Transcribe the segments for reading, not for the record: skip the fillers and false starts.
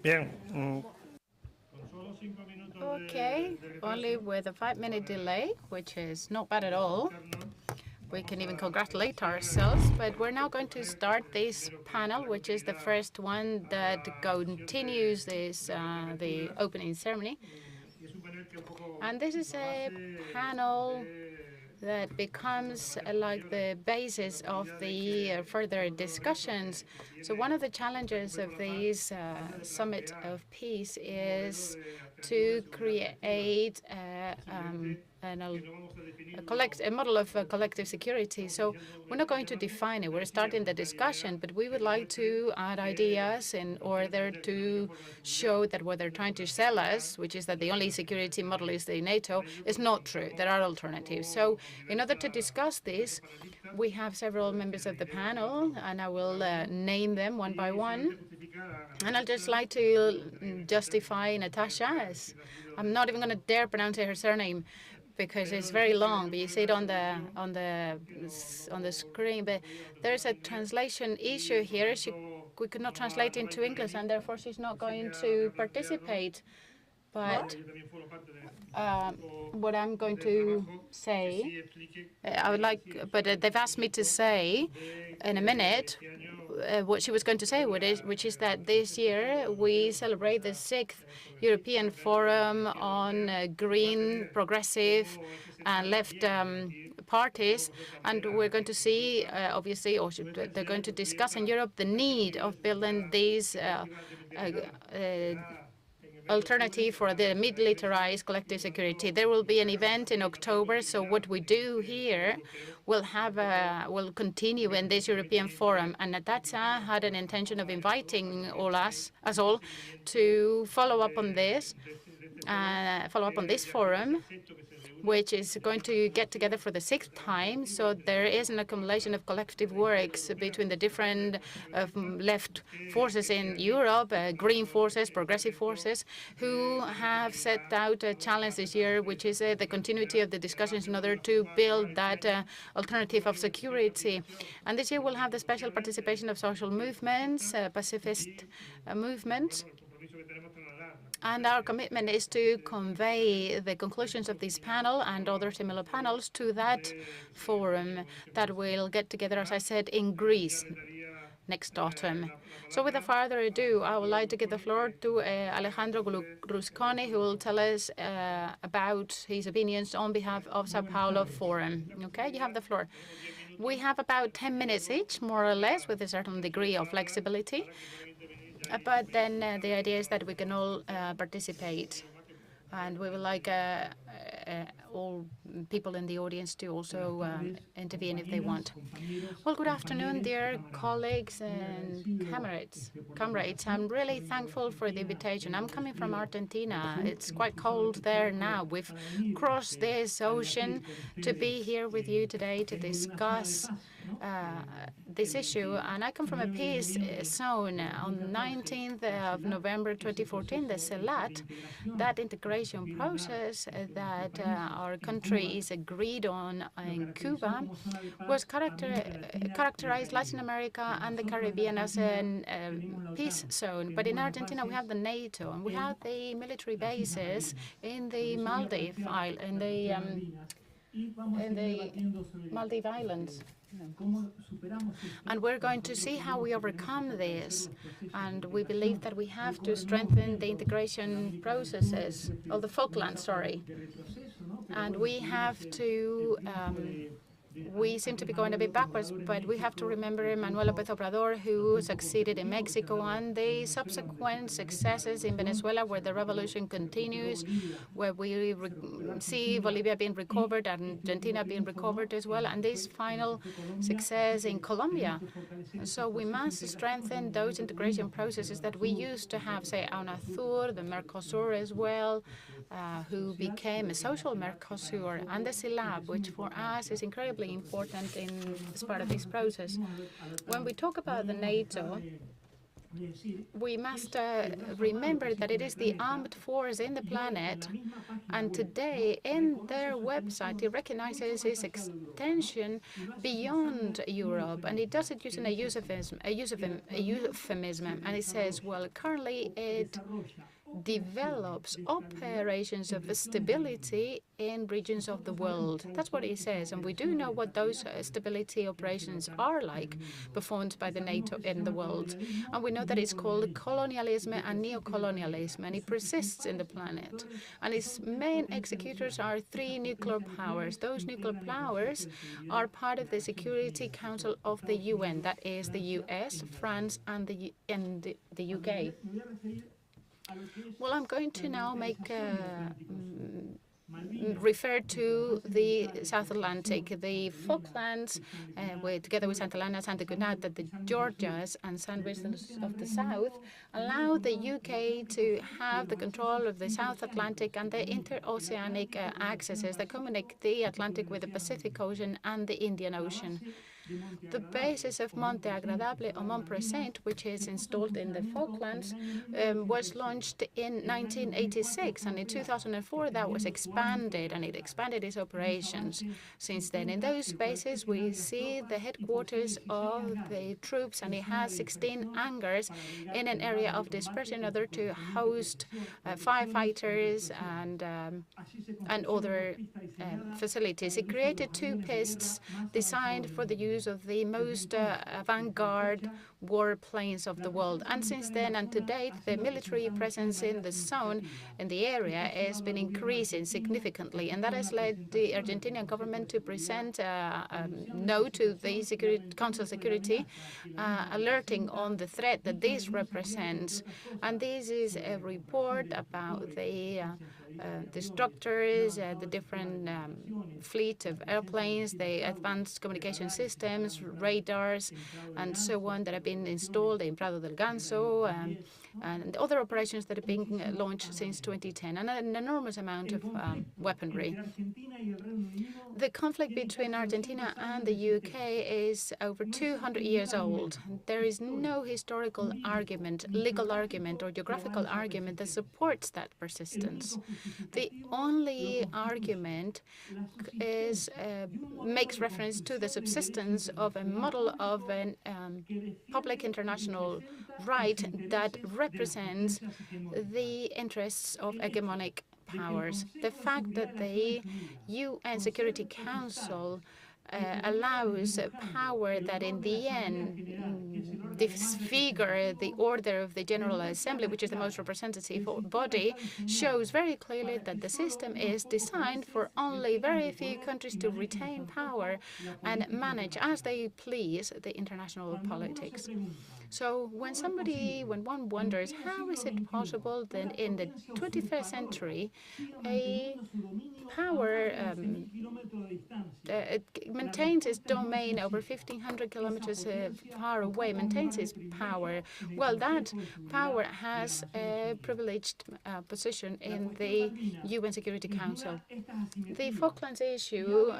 Bien. Okay, only with a 5-minute delay, which is not bad at all. We can even congratulate ourselves, but we're now going to start this panel, which is the first one that continues this the opening ceremony. And this is a panel that becomes like the basis of the further discussions. So one of the challenges of this Summit of Peace is to create a model of collective security. So we're not going to define it. We're starting the discussion, but we would like to add ideas in order to show that what they're trying to sell us, which is that the only security model is the NATO, is not true. There are alternatives. So in order to discuss this, we have several members of the panel, and I will name them one by one. And I'd just like to justify Natasa. I'm not even going to dare pronounce her surname because it's very long, but you see it on the screen. But there's a translation issue here. We could not translate into English, and therefore she's not going to participate. But what I'm going to say, I would like, but they've asked me to say in a minute what she was going to say, which is that this year we celebrate the 6th European Forum on green, progressive, and left parties, and we're going to see, obviously, or they're going to discuss in Europe the need of building these alternative for the militarized collective security. There will be an event in October, so what we do here will continue in this European Forum. And Natasa had an intention of inviting us all to follow up on this forum, which is going to get together for the 6th time. So there is an accumulation of collective works between the different left forces in Europe, green forces, progressive forces, who have set out a challenge this year, which is the continuity of the discussions in order to build that alternative of security. And this year we'll have the special participation of social movements, pacifist movements. And our commitment is to convey the conclusions of this panel and other similar panels to that forum that will get together, as I said, in Greece next autumn. So without further ado, I would like to give the floor to Alejandro Rusconi, who will tell us about his opinions on behalf of Sao Paulo Forum. Okay, you have the floor. We have about 10 minutes each, more or less, with a certain degree of flexibility. But then the idea is that we can all participate, and we would like all people in the audience to also intervene if they want. Well, good afternoon, dear colleagues and comrades. I'm really thankful for the invitation. I'm coming from Argentina. It's quite cold there now. We've crossed this ocean to be here with you today to discuss this issue. And I come from a peace zone. On the 19th of November 2014, the CELAT, that integration process that our country is agreed on in Cuba, was characterized Latin America and the Caribbean as a peace zone. But in Argentina, we have the NATO, and we have the military bases in the Maldives Islands. And we're going to see how we overcome this. And we believe that we have to strengthen the integration processes of the Falklands, And we have to we seem to be going a bit backwards, but we have to remember Manuel López Obrador, who succeeded in Mexico, and the subsequent successes in Venezuela, where the revolution continues, where we see Bolivia being recovered, Argentina being recovered as well, and this final success in Colombia. So we must strengthen those integration processes that we used to have, say, UNASUR, the Mercosur as well, who became a social Mercosur, and the CELAC, which for us is incredibly important as part of this process. When we talk about the NATO, we must remember that it is the armed force in the planet, and today in their website it recognizes its extension beyond Europe, and it does it using a euphemism, and it says, well, currently it develops operations of stability in regions of the world. That's what it says, and we do know what those stability operations are like performed by the NATO in the world. And we know that it's called colonialism and neocolonialism, and it persists in the planet. And its main executors are three nuclear powers. Those nuclear powers are part of the Security Council of the UN, that is the US, France, and the UK. Well, I'm going to now refer to the South Atlantic. The Falklands, together with Santa Helena, Santa Cunata, the Georgias, and San Vincent of the South, allow the UK to have the control of the South Atlantic and the interoceanic accesses that connect the Atlantic with the Pacific Ocean and the Indian Ocean. The basis of Monte Agradable or Mont Present, which is installed in the Falklands, was launched in 1986, and in 2004 that was expanded, and it expanded its operations. Since then, in those bases, we see the headquarters of the troops, and it has 16 hangars in an area of dispersion in order to host firefighters and other facilities. It created two pistes designed for the use of the most avant-garde warplanes of the world. And since then and to date, the military presence in the zone, in the area, has been increasing significantly. And that has led the Argentinian government to present a note to the Council Security, alerting on the threat that this represents. And this is a report about the structures, the different fleet of airplanes, the advanced communication systems, radars, and so on that have been installed in Prado del Ganso, and other operations that have been launched since 2010, and an enormous amount of weaponry. The conflict between Argentina and the UK is over 200 years old. There is no historical argument, legal argument, or geographical argument that supports that persistence. The only argument makes reference to the subsistence of a model of a public international right that represents the interests of hegemonic powers. The fact that the UN Security Council allows power that in the end disfigure the order of the General Assembly, which is the most representative body, shows very clearly that the system is designed for only very few countries to retain power and manage as they please the international politics. So when one wonders how is it possible that in the 21st century a power maintains its domain over 1,500 kilometers far away, maintains its power, well, that power has a privileged position in the UN Security Council. The Falklands issue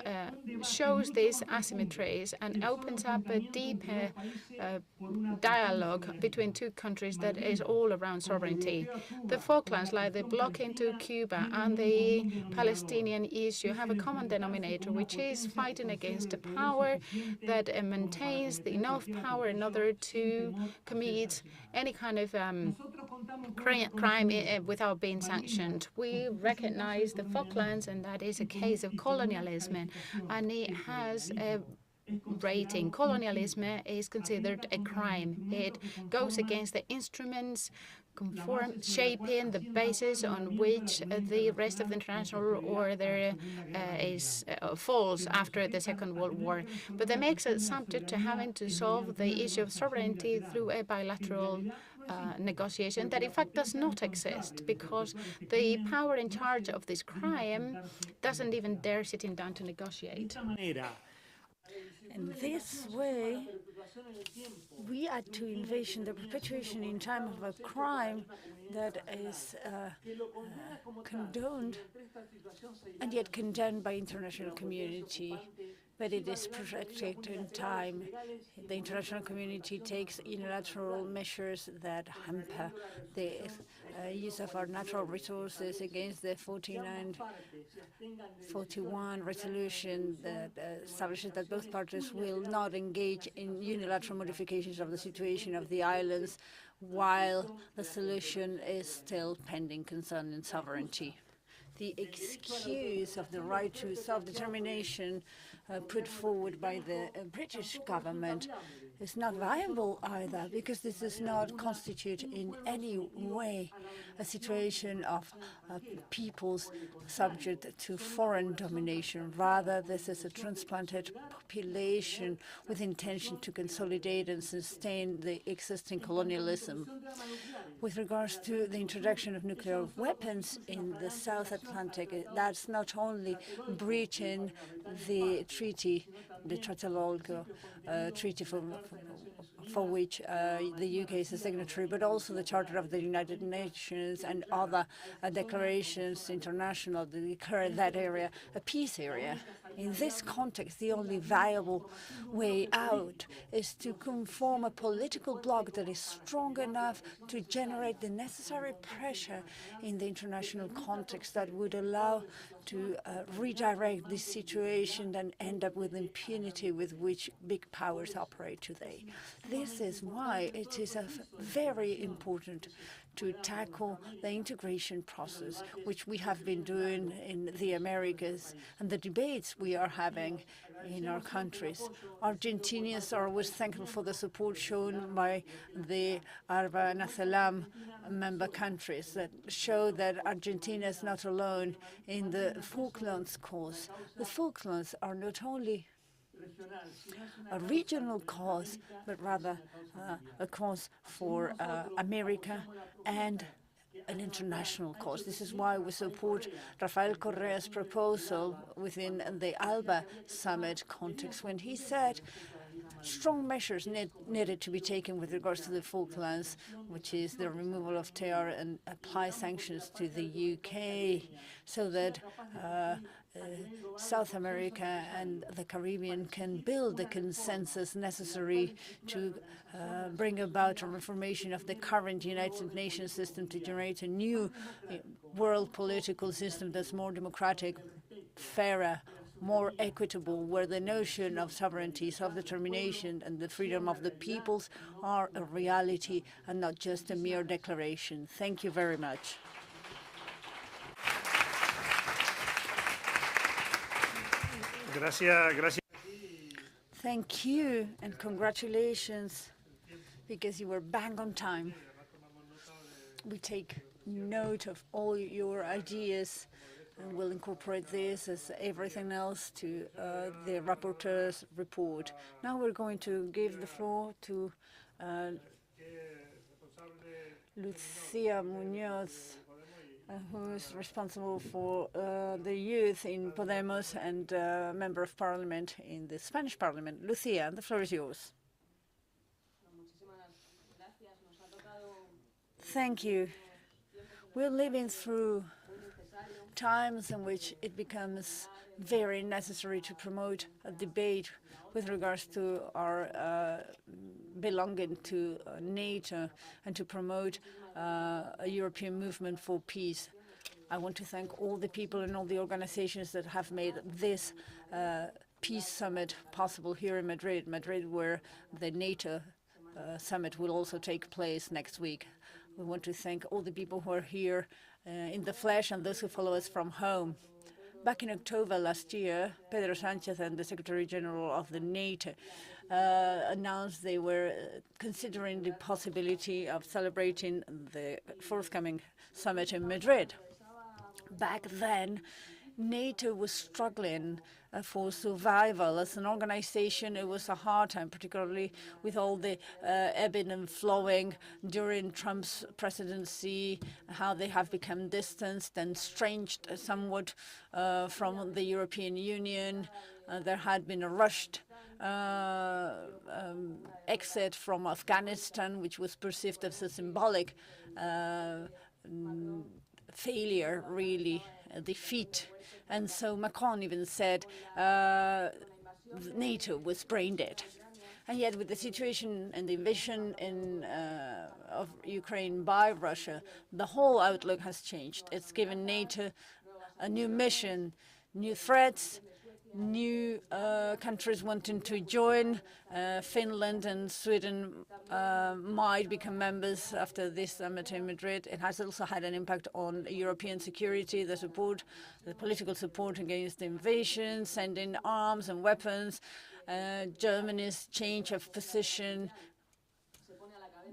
shows these asymmetries and opens up a deep dialogue between two countries that is all around sovereignty. The Falklands, like the block into Cuba and the Palestinian issue, have a common denominator, which is fighting against a power that maintains enough power in order to commit any kind of crime without being sanctioned. We recognize the Falklands, and that is a case of colonialism, and it has a rating. Colonialism is considered a crime. It goes against the instruments shaping the basis on which the rest of the international order falls after the Second World War. But that makes it subject to having to solve the issue of sovereignty through a bilateral negotiation that in fact does not exist, because the power in charge of this crime doesn't even dare sitting down to negotiate. In this way, we add to invasion the perpetuation in time of a crime that is condoned and yet condemned by international community. but it is projected in time. The international community takes unilateral measures that hamper the use of our natural resources against the 41 resolution that establishes that both parties will not engage in unilateral modifications of the situation of the islands while the solution is still pending concerning sovereignty. The excuse of the right to self-determination put forward by the British government is not viable either, because this does not constitute in any way a situation of peoples subject to foreign domination. Rather, this is a transplanted population with intention to consolidate and sustain the existing colonialism. With regards to the introduction of nuclear weapons in the South Atlantic, that's not only breaching the treaty, the Tlatelolco Treaty for which the UK is a signatory, but also the Charter of the United Nations and other declarations international that declare that area a peace area. In this context, the only viable way out is to conform a political bloc that is strong enough to generate the necessary pressure in the international context that would allow to redirect this situation and end up with impunity with which big powers operate today. This is why it is very important to tackle the integration process, which we have been doing in the Americas, and the debates we are having in our countries. Argentinians are always thankful for the support shown by the Arba and Aselam member countries that show that Argentina is not alone in the Falklands cause. The Falklands are not only a regional cause, but rather a cause for America and an international cause. This is why we support Rafael Correa's proposal within the ALBA summit context when he said strong measures needed to be taken with regards to the Falklands, which is the removal of TR and apply sanctions to the UK so that South America and the Caribbean can build the consensus necessary to bring about a reformation of the current United Nations system to generate a new world political system that's more democratic, fairer, more equitable, where the notion of sovereignty, self-determination, and the freedom of the peoples are a reality and not just a mere declaration. Thank you very much. Gracias. Thank you, and congratulations, because you were bang on time. We take note of all your ideas, and we'll incorporate this as everything else to the rapporteur's report. Now we're going to give the floor to Lucía Muñoz, who is responsible for the youth in Podemos and member of parliament in the Spanish parliament. Lucía, the floor is yours. Thank you. We're living through times in which it becomes very necessary to promote a debate with regards to our belonging to NATO and to promote a European movement for peace. I want to thank all the people and all the organizations that have made this peace summit possible here in Madrid, where the NATO summit will also take place next week. We want to thank all the people who are here in the flesh and those who follow us from home. Back in October last year, Pedro Sánchez and the Secretary General of the NATO announced they were considering the possibility of celebrating the forthcoming summit in Madrid. Back then, NATO was struggling for survival. As an organization, it was a hard time, particularly with all the ebbing and flowing during Trump's presidency, how they have become distanced and estranged somewhat from the European Union. There had been a rushed exit from Afghanistan, which was perceived as a symbolic failure, really, a defeat. And so Macron even said NATO was brain dead. And yet, with the situation and the invasion of Ukraine by Russia, the whole outlook has changed. It's given NATO a new mission, new threats, new countries wanting to join. Finland and Sweden might become members after this summit in Madrid. It has also had an impact on European security, the political support against the invasion, sending arms and weapons. Germany's change of position,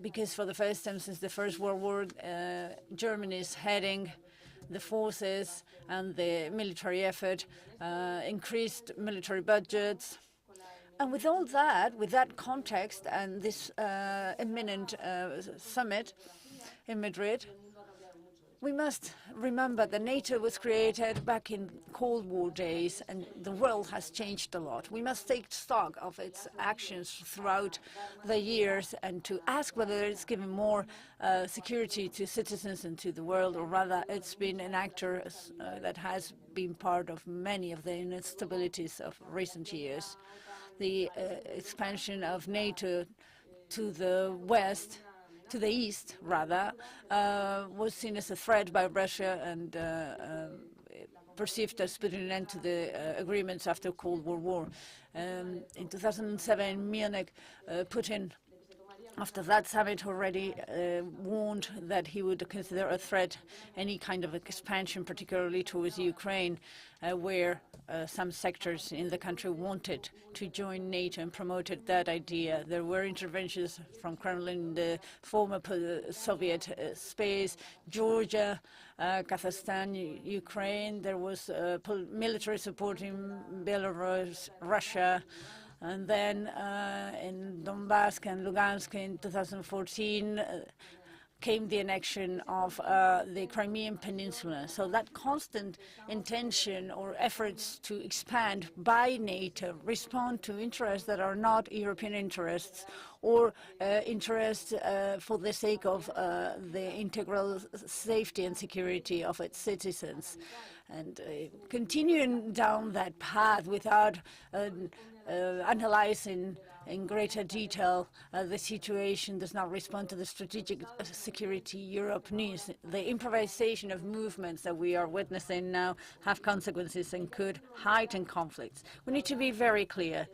because for the first time since the First World War, Germany is heading the forces and the military effort, increased military budgets. And with all that, with that context and this imminent summit in Madrid, we must remember that NATO was created back in Cold War days, and the world has changed a lot. We must take stock of its actions throughout the years and to ask whether it's given more security to citizens and to the world, or rather it's been an actor that has been part of many of the instabilities of recent years. The expansion of NATO to the west, to the east, rather, was seen as a threat by Russia and perceived as putting an end to the agreements after Cold War. In 2007, Munich, Putin, after that summit, already warned that he would consider a threat any kind of expansion, particularly towards Ukraine, where some sectors in the country wanted to join NATO and promoted that idea. There were interventions from Kremlin in the former Soviet space, Georgia, Kazakhstan, Ukraine. There was military support in Belarus, Russia. And then in Donbass and Lugansk in 2014 came the annexion of the Crimean Peninsula. So that constant intention or efforts to expand by NATO, respond to interests that are not European interests, or interests for the sake of the integral safety and security of its citizens. And continuing down that path without analyzing in greater detail the situation does not respond to the strategic security Europe needs. The improvisation of movements that we are witnessing now have consequences and could heighten conflicts. We need to be very clear.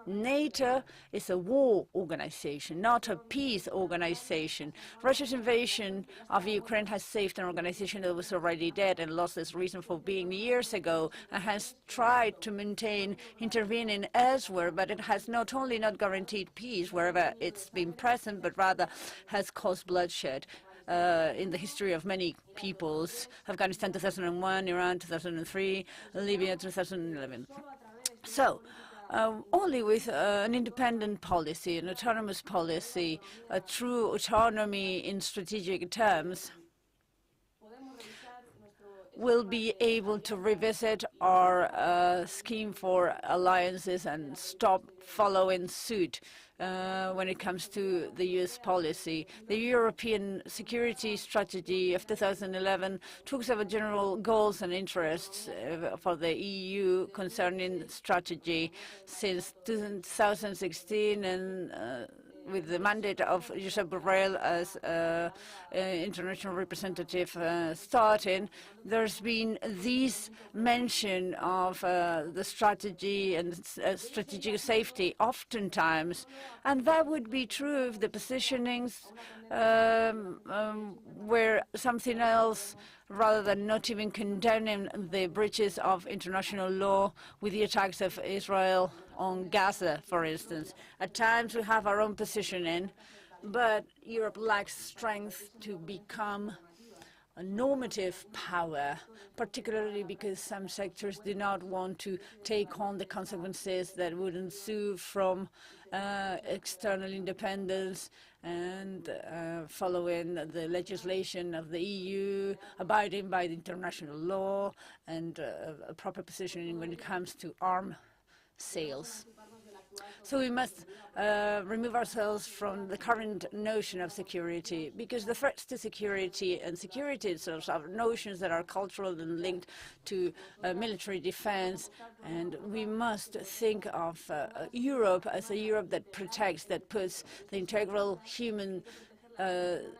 NATO is a war organization, not a peace organization. Russia's invasion of Ukraine has saved an organization that was already dead and lost its reason for being years ago, and has tried to maintain intervening elsewhere, but it has not only not guaranteed peace wherever it's been present, but rather has caused bloodshed. In the history of many peoples, Afghanistan 2001, Iran 2003, Libya 2011. So, only with an independent policy, an autonomous policy, a true autonomy in strategic terms, will be able to revisit our scheme for alliances and stop following suit when it comes to the U.S. policy. The European security strategy of 2011 talks about general goals and interests for the EU concerning strategy since 2016, and with the mandate of Josep Borrell as international representative starting, there's been this mention of the strategy and strategic safety oftentimes, and that would be true if the positionings were something else, rather than not even condemning the breaches of international law with the attacks of Israel on Gaza, for instance. At times we have our own positioning, but Europe lacks strength to become a normative power, particularly because some sectors do not want to take on the consequences that would ensue from external independence and following the legislation of the EU, abiding by the international law, and a proper positioning when it comes to arms sales. So we must remove ourselves from the current notion of security, because the threats to security and security itself are notions that are cultural and linked to military defense. And we must think of Europe as a Europe that protects, that puts the integral human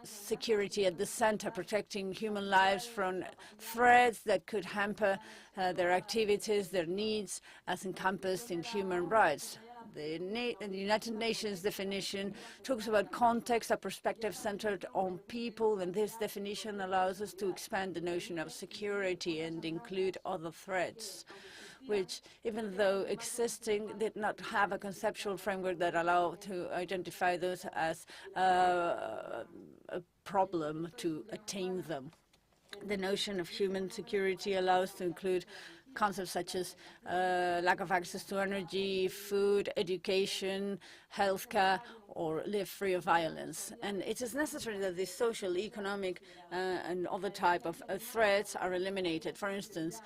security at the center, protecting human lives from threats that could hamper their activities, their needs, as encompassed in human rights. The United Nations definition talks about context, a perspective centered on people, and this definition allows us to expand the notion of security and include other threats, which, even though existing, did not have a conceptual framework that allowed to identify those as a problem to attain them. The notion of human security allows to include concepts such as lack of access to energy, food, education, healthcare, or live free of violence. And it is necessary that these social, economic, and other type of threats are eliminated. For instance,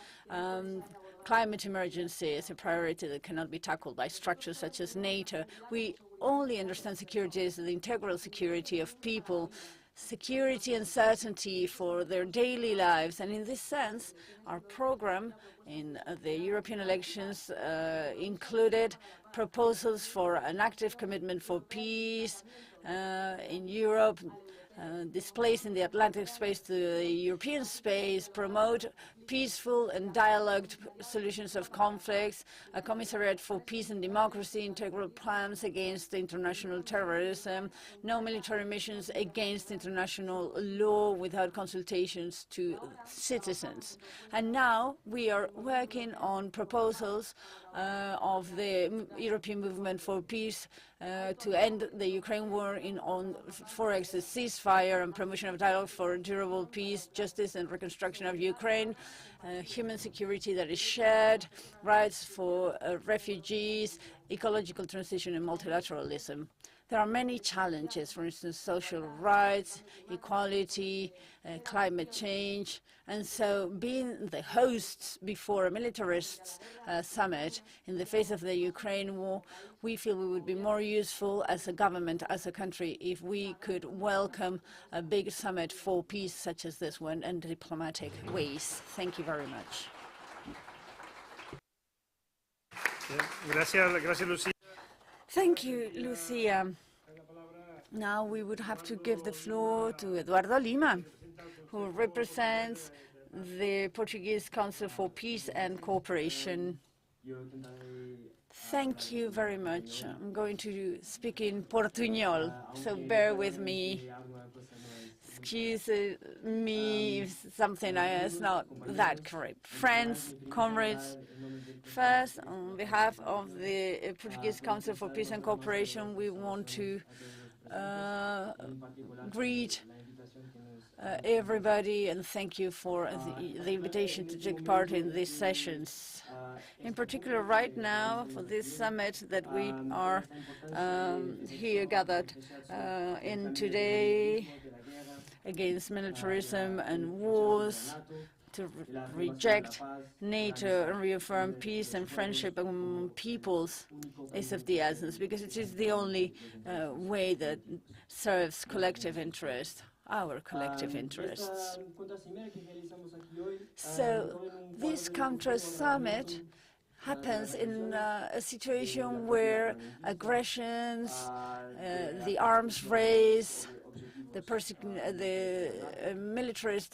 climate emergency is a priority that cannot be tackled by structures such as NATO. We only understand security as the integral security of people, security and certainty for their daily lives. And in this sense, our program in the European elections included proposals for an active commitment for peace in Europe, displacing the Atlantic space to the European space, promote peaceful and dialogued solutions of conflicts, a commissariat for peace and democracy, integral plans against international terrorism, no military missions against international law without consultations to citizens. And now we are working on proposals of the European Movement for Peace to end the Ukraine war for a ceasefire and promotion of dialogue for durable peace, justice and reconstruction of Ukraine, human security that is shared, rights for refugees, ecological transition and multilateralism. There are many challenges, for instance, social rights, equality, climate change, and so being the hosts before a militarist summit in the face of the Ukraine war, we feel we would be more useful as a government, as a country, if we could welcome a big summit for peace such as this one in diplomatic ways. Thank you very much. Gracias, Lucía. Thank you, Lucía. Now we would have to give the floor to Eduardo Lima, who represents the Portuguese Council for Peace and Cooperation. Thank you very much. I'm going to speak in Portuñol, so bear with me. Excuse me if something is not that correct. Friends, comrades, first, on behalf of the Portuguese Council for Peace and Cooperation, we want to greet everybody and thank you for the invitation to take part in these sessions. In particular, right now, for this summit that we are here gathered in today against militarism and wars, to reject NATO and reaffirm peace and friendship among peoples is of the essence, because it is the only way that serves collective interest, our collective interests. So this Contra Summit happens in a situation where aggressions, the arms race, the militarist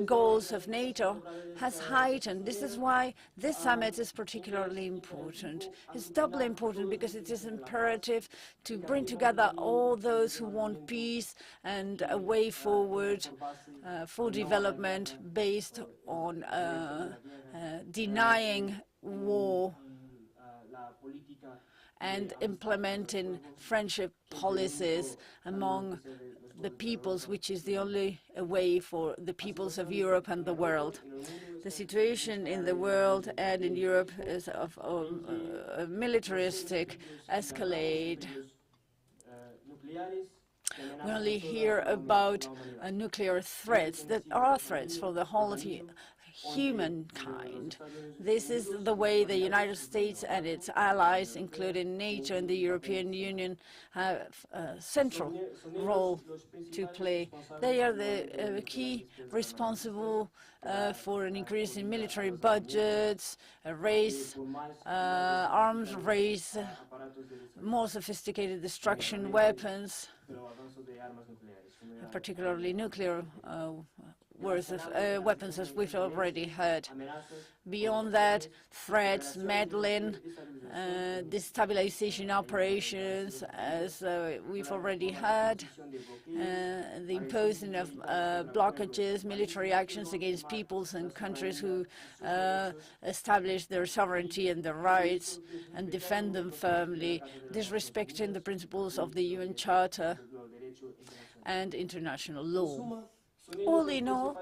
goals of NATO has heightened. This is why this summit is particularly important. It's doubly important because it is imperative to bring together all those who want peace and a way forward for development based on denying war and implementing friendship policies among the peoples, which is the only way for the peoples of Europe and the world. The situation in the world and in Europe is of a militaristic escalade. We only hear about nuclear threats that are threats for the whole of humankind. This is the way the United States and its allies, including NATO and the European Union, have a central role to play. They are the key responsible for an increase in military budgets, arms race, more sophisticated destruction weapons, particularly nuclear weapons, as we've already heard. Beyond that, threats, meddling, destabilization operations, as we've already heard, the imposing of blockages, military actions against peoples and countries who establish their sovereignty and their rights and defend them firmly, disrespecting the principles of the UN Charter and international law. All in all,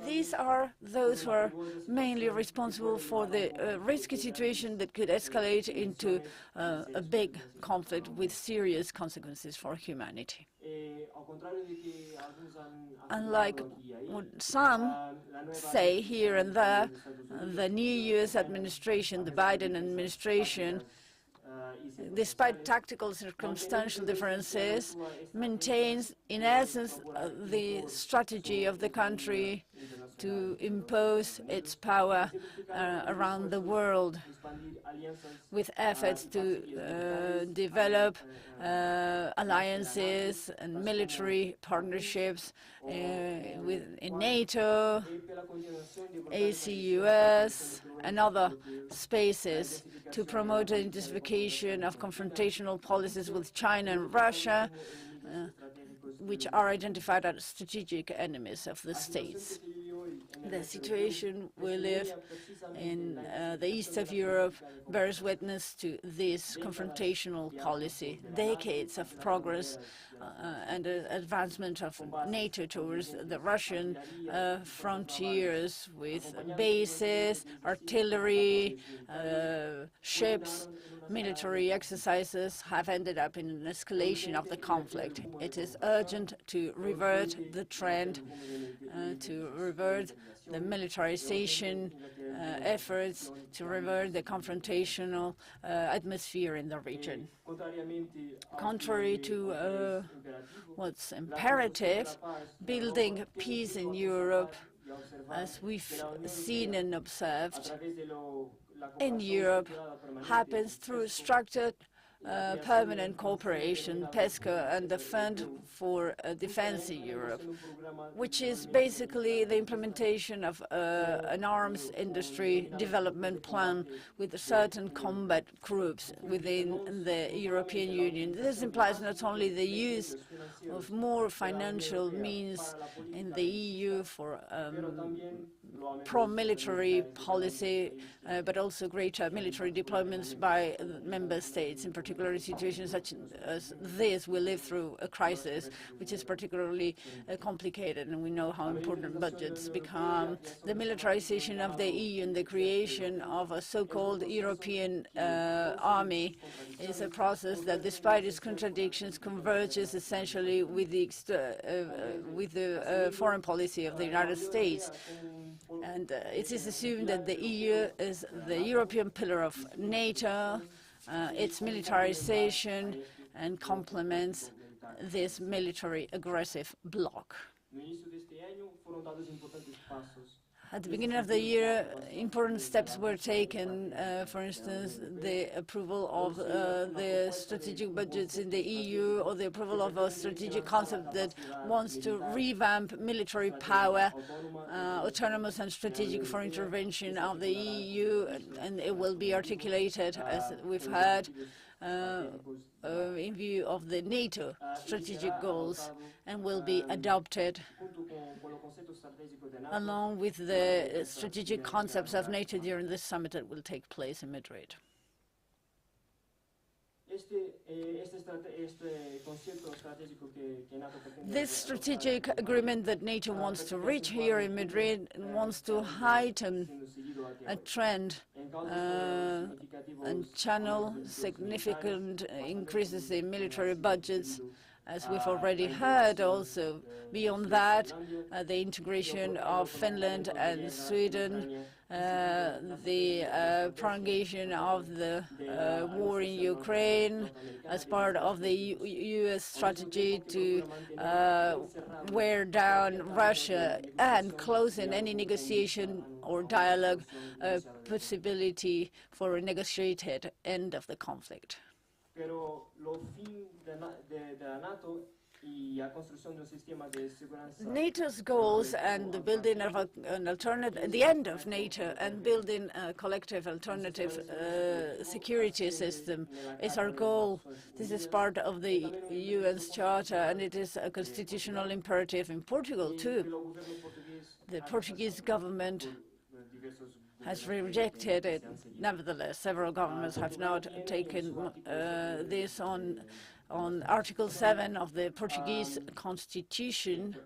these are those who are mainly responsible for the risky situation that could escalate into a big conflict with serious consequences for humanity. Unlike what some say here and there, the new U.S. administration, the Biden administration, despite tactical circumstantial differences, maintains, in essence, the strategy of the country to impose its power around the world, with efforts to develop alliances and military partnerships in NATO, ACUS, and other spaces to promote the intensification of confrontational policies with China and Russia, which are identified as strategic enemies of the states. The situation we live in the east of Europe bears witness to this confrontational policy. Decades of progress and advancement of NATO towards the Russian frontiers with bases, artillery, ships, military exercises have ended up in an escalation of the conflict. It is urgent to revert the trend, to revert the militarization efforts, to revert the confrontational atmosphere in the region. Contrary to what's imperative, building peace in Europe, as we've seen and observed in Europe, happens through structured permanent cooperation, PESCO, and the Fund for Defense in Europe, which is basically the implementation of an arms industry development plan with certain combat groups within the European Union. This implies not only the use of more financial means in the EU for pro-military policy, but also greater military deployments by member states, in particular in situations such as this. We live through a crisis which is particularly complicated, and we know how important budgets become. The militarization of the EU and the creation of a so-called European army is a process that, despite its contradictions, converges essentially with the foreign policy of the United States. And it is assumed that the EU is the European pillar of NATO, its militarization, and complements this military aggressive bloc. At the beginning of the year, important steps were taken, for instance, the approval of the strategic budgets in the EU, or the approval of a strategic concept that wants to revamp military power, autonomous and strategic for intervention of the EU, and it will be articulated, as we've heard, in view of the NATO strategic goals, and will be adopted along with the strategic concepts of NATO during this summit that will take place in Madrid. This strategic agreement that NATO wants to reach here in Madrid wants to heighten a trend and channel significant increases in military budgets as we've already heard also. Beyond that, the integration of Finland and Sweden, the prolongation of the war in Ukraine as part of the U.S. strategy to wear down Russia, and closing any negotiation or dialogue possibility for a negotiated end of the conflict. NATO's goals and the building of an alternative, the end of NATO and building a collective alternative security system is our goal. This is part of the UN's Charter, and it is a constitutional imperative in Portugal too. The Portuguese government has rejected it. Nevertheless, several governments have not taken this on Article 7 of the Portuguese Constitution,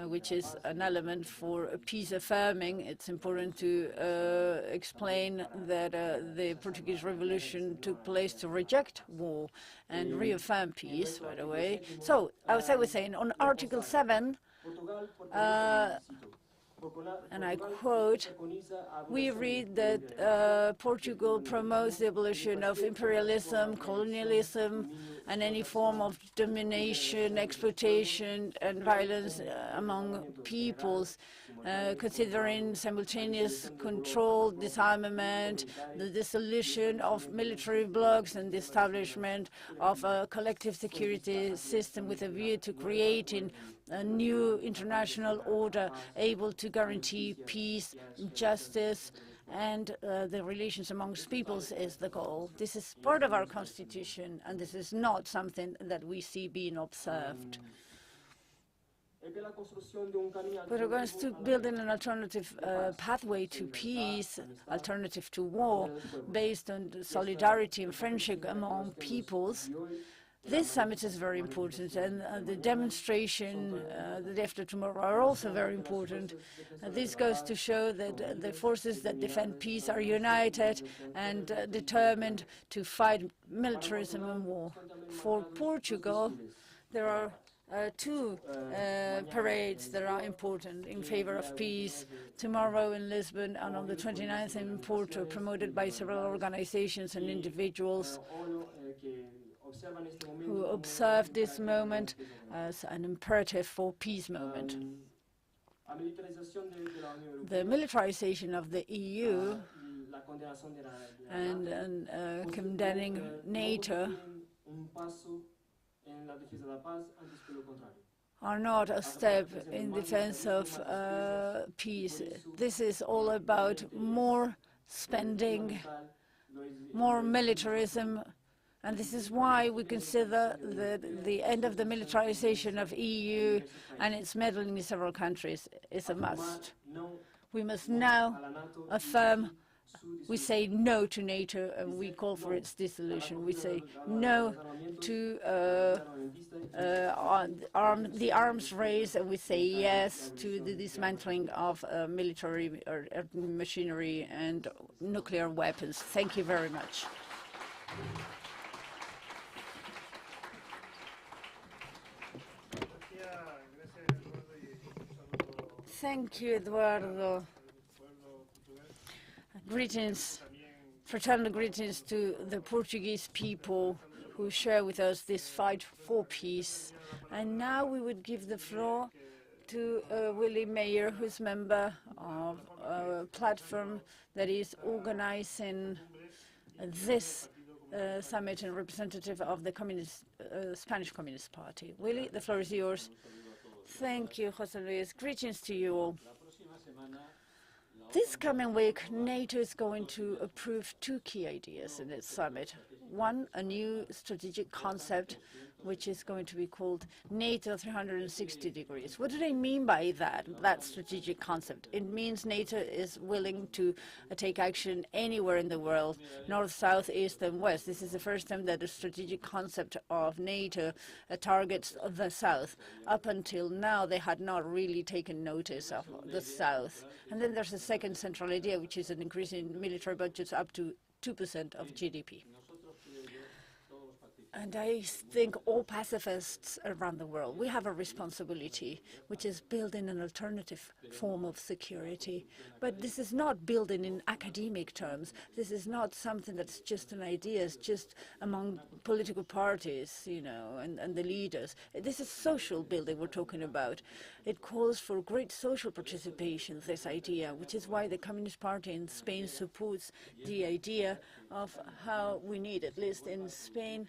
which is an element for peace affirming. It's important to explain that the Portuguese Revolution took place to reject war and reaffirm peace, by the way. So, as I was saying, on Article 7, and I quote, we read that Portugal promotes the abolition of imperialism, colonialism, and any form of domination, exploitation, and violence among peoples, considering simultaneous control, disarmament, the dissolution of military blocs, and the establishment of a collective security system with a view to creating a new international order able to guarantee peace, justice, and the relations amongst peoples is the goal. This is part of our constitution, and this is not something that we see being observed. With regards to building an alternative pathway to peace, alternative to war, based on solidarity and friendship among peoples, this summit is very important, and the demonstration the day after tomorrow are also very important. This goes to show that the forces that defend peace are united and determined to fight militarism and war. For Portugal, there are two parades that are important in favor of peace, tomorrow in Lisbon and on the 29th in Porto, promoted by several organizations and individuals who observe this moment as an imperative for peace moment. The militarization of the EU and condemning NATO are not a step in defense of peace. This is all about more spending, more militarism, and this is why we consider the end of the militarization of EU and its meddling in several countries is a must. We must now affirm, we say no to NATO and we call for its dissolution. We say no to the arms race, and we say yes to the dismantling of military machinery and nuclear weapons. Thank you very much. Thank you, Eduardo. Greetings, fraternal greetings to the Portuguese people who share with us this fight for peace. And now we would give the floor to Willy Meyer, who's member of a platform that is organizing this summit and representative of the Spanish Communist Party. Willy, the floor is yours. Thank you, José Luis. Greetings to you all. This coming week, NATO is going to approve two key ideas in its summit. One, a new strategic concept, which is going to be called NATO 360 degrees. What do they mean by that strategic concept? It means NATO is willing to take action anywhere in the world, north, south, east, and west. This is the first time that the strategic concept of NATO targets the south. Up until now, they had not really taken notice of the south. And then there's a second central idea, which is an increase in military budgets up to 2% of GDP. And I think all pacifists around the world, we have a responsibility, which is building an alternative form of security. But this is not building in academic terms. This is not something that's just an idea. It's just among political parties, you know, and the leaders. This is social building we're talking about. It calls for great social participation, this idea, which is why the Communist Party in Spain supports the idea of how we need, at least in Spain,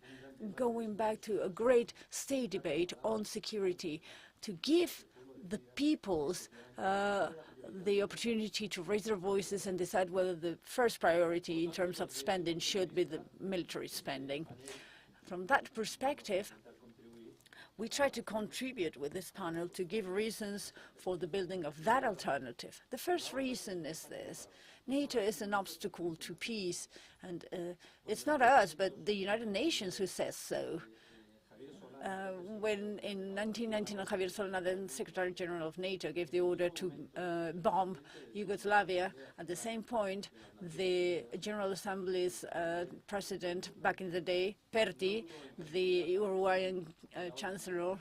going back to a great state debate on security, to give the peoples the opportunity to raise their voices and decide whether the first priority in terms of spending should be the military spending. From that perspective, we try to contribute with this panel to give reasons for the building of that alternative. The first reason is this. NATO is an obstacle to peace, and it's not us, but the United Nations who says so. When in 1999 Javier Solana, then Secretary General of NATO, gave the order to bomb Yugoslavia, at the same point, the General Assembly's president back in the day, Perti, the Uruguayan Chancellor,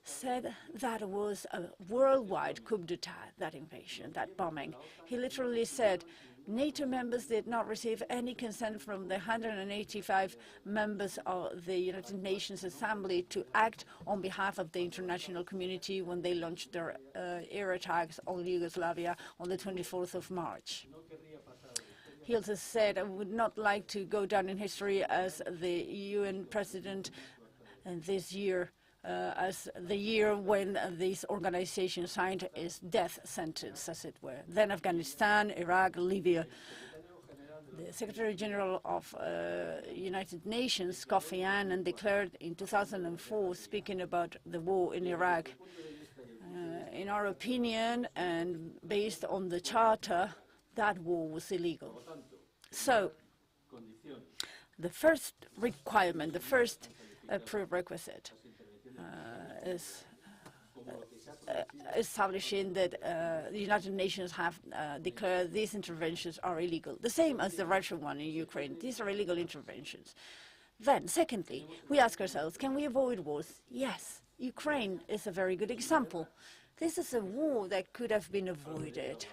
said that was a worldwide coup d'etat, that invasion, that bombing. He literally said, NATO members did not receive any consent from the 185 members of the United Nations Assembly to act on behalf of the international community when they launched their air attacks on Yugoslavia on the 24th of March. He also said, I would not like to go down in history as the UN president this year, as the year when this organization signed its death sentence, as it were. Then Afghanistan, Iraq, Libya. The Secretary General of United Nations, Kofi Annan, declared in 2004, speaking about the war in Iraq, in our opinion, and based on the Charter, that war was illegal. So, the first requirement, the first prerequisite, is establishing that the United Nations have declared these interventions are illegal, the same as the Russian one in Ukraine. These are illegal interventions. Then, secondly, we ask ourselves, can we avoid wars? Yes, Ukraine is a very good example. This is a war that could have been avoided.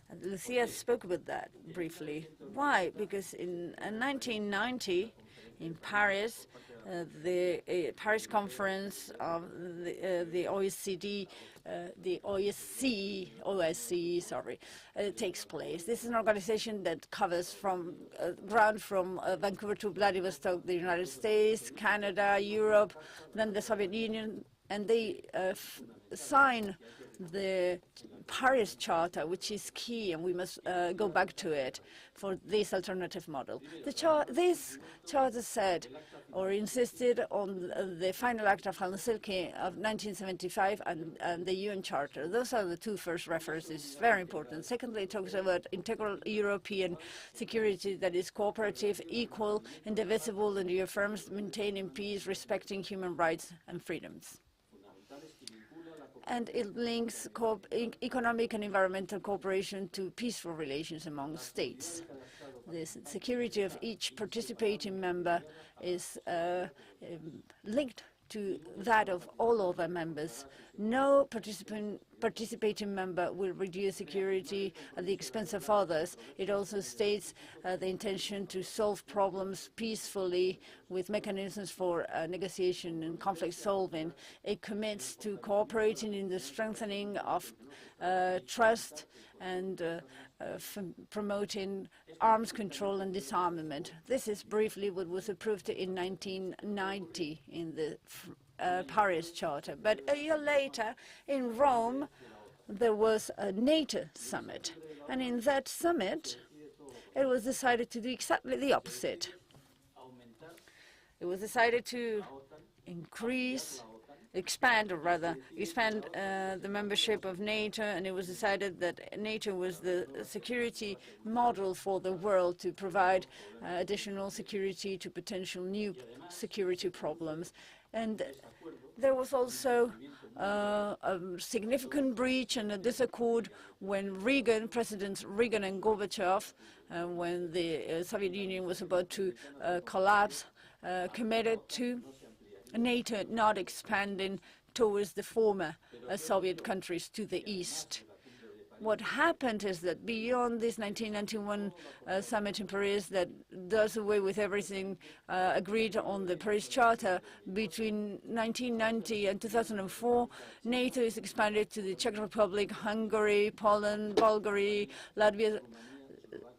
And Lucía spoke about that briefly. Why? Because in 1990, in Paris, the Paris conference of the OECD, takes place. This is an organization that covers from ground from Vancouver to Vladivostok, the United States, Canada, Europe, then the Soviet Union, and they sign the Paris Charter, which is key, and we must go back to it for this alternative model. This charter said, or insisted on the final act of Helsinki of 1975 and the UN Charter. Those are the two first references, very important. Secondly, it talks about integral European security that is cooperative, equal, indivisible, and reaffirms maintaining peace, respecting human rights and freedoms. And it links economic and environmental cooperation to peaceful relations among states. The security of each participating member is linked to that of all other members. No participating member will reduce security at the expense of others. It also states the intention to solve problems peacefully with mechanisms for negotiation and conflict solving. It commits to cooperating in the strengthening of trust and promoting arms control and disarmament. This is briefly what was approved in 1990 in the Paris Charter. But a year later, in Rome, there was a NATO summit. And in that summit, it was decided to do exactly the opposite. It was decided to expand the membership of NATO, and it was decided that NATO was the security model for the world to provide additional security to potential new security problems. And there was also a significant breach and a disaccord when Presidents Reagan and Gorbachev, when the Soviet Union was about to collapse, committed to NATO not expanding towards the former Soviet countries to the east. What happened is that beyond this 1991 summit in Paris that does away with everything agreed on the Paris Charter, between 1990 and 2004, NATO is expanded to the Czech Republic, Hungary, Poland, Bulgaria, Latvia,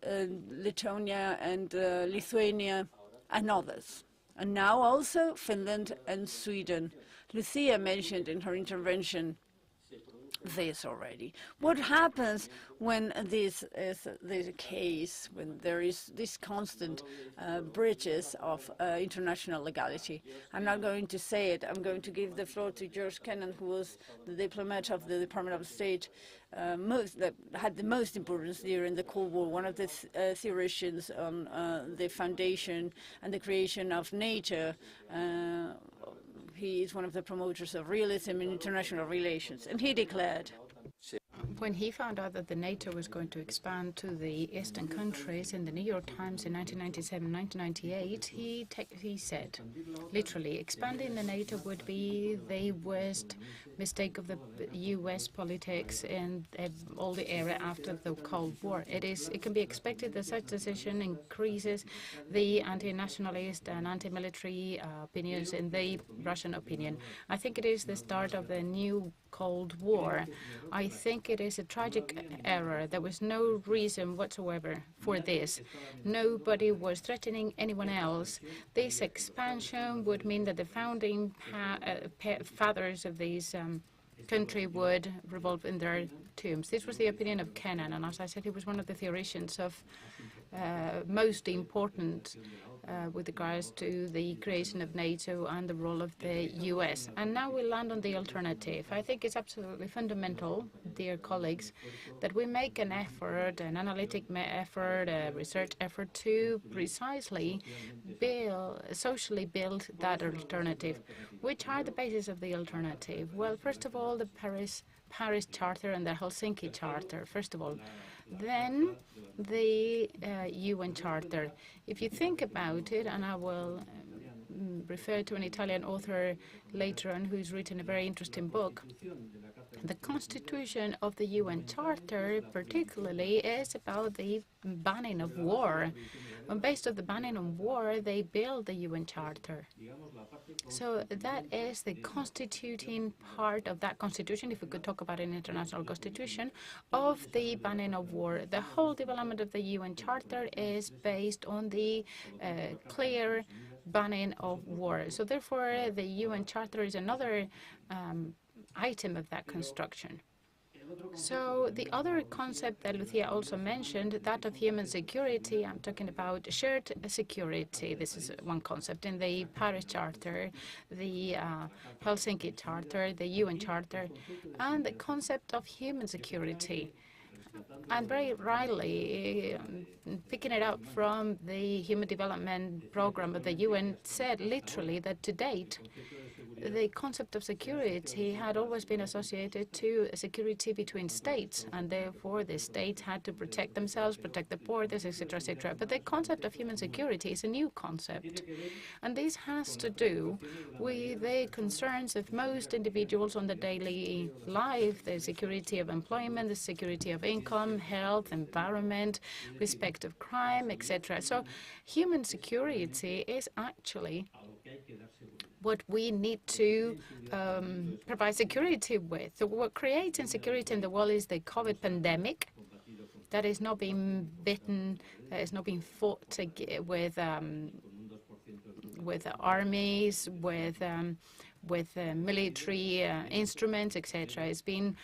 Lithuania, and Lithuania, and others. And now also Finland and Sweden. Lucía mentioned in her intervention this already. What happens when this is the case, when there is this constant breaches of international legality? I'm not going to say it. I'm going to give the floor to George Kennan, who was the diplomat of the Department of State that had the most importance during the Cold War, one of the theoreticians on the foundation and the creation of NATO. He is one of the promoters of realism in international relations, and he declared, when he found out that the NATO was going to expand to the eastern countries in the New York Times in 1997-1998, he said, literally, expanding the NATO would be the worst mistake of the U.S. politics in all the era after the Cold War. It can be expected that such decision increases the anti-nationalist and anti-military opinions in the Russian opinion. I think it is the start of the new Cold War. I think it is a tragic error. There was no reason whatsoever for this. Nobody was threatening anyone else. This expansion would mean that the founding fathers of these country would revolve in their tombs. This was the opinion of Kennan, and as I said, he was one of the theoreticians of most important with regards to the creation of NATO and the role of the U.S. And now we land on the alternative. I think it's absolutely fundamental, dear colleagues, that we make an effort, an analytic effort, a research effort to precisely socially build that alternative. Which are the bases of the alternative? Well, first of all, the Paris Charter and the Helsinki Charter, first of all. Then the UN Charter. If you think about it, and I will refer to an Italian author later on who's written a very interesting book, the constitution of the UN Charter particularly is about the banning of war. And based on the banning of war, they build the UN Charter. So that is the constituting part of that constitution, if we could talk about an international constitution, of the banning of war. The whole development of the UN Charter is based on the clear banning of war. So therefore, the UN Charter is another item of that construction. So the other concept that Lucía also mentioned, that of human security, I'm talking about shared security. This is one concept in the Paris Charter, the Helsinki Charter, the UN Charter, and the concept of human security. And very rightly, picking it up from the Human Development Program of the UN, said literally that to date, the concept of security had always been associated to security between states, and therefore the states had to protect themselves, protect the borders, etc., etc. But the concept of human security is a new concept, and this has to do with the concerns of most individuals on the daily life, the security of employment, the security of income, health, environment, respect of crime, etc. So human security is actually what we need to provide security with. So what creates insecurity in the world is the COVID pandemic that is not being beaten, is not being fought with armies, with military instruments, etc. It's been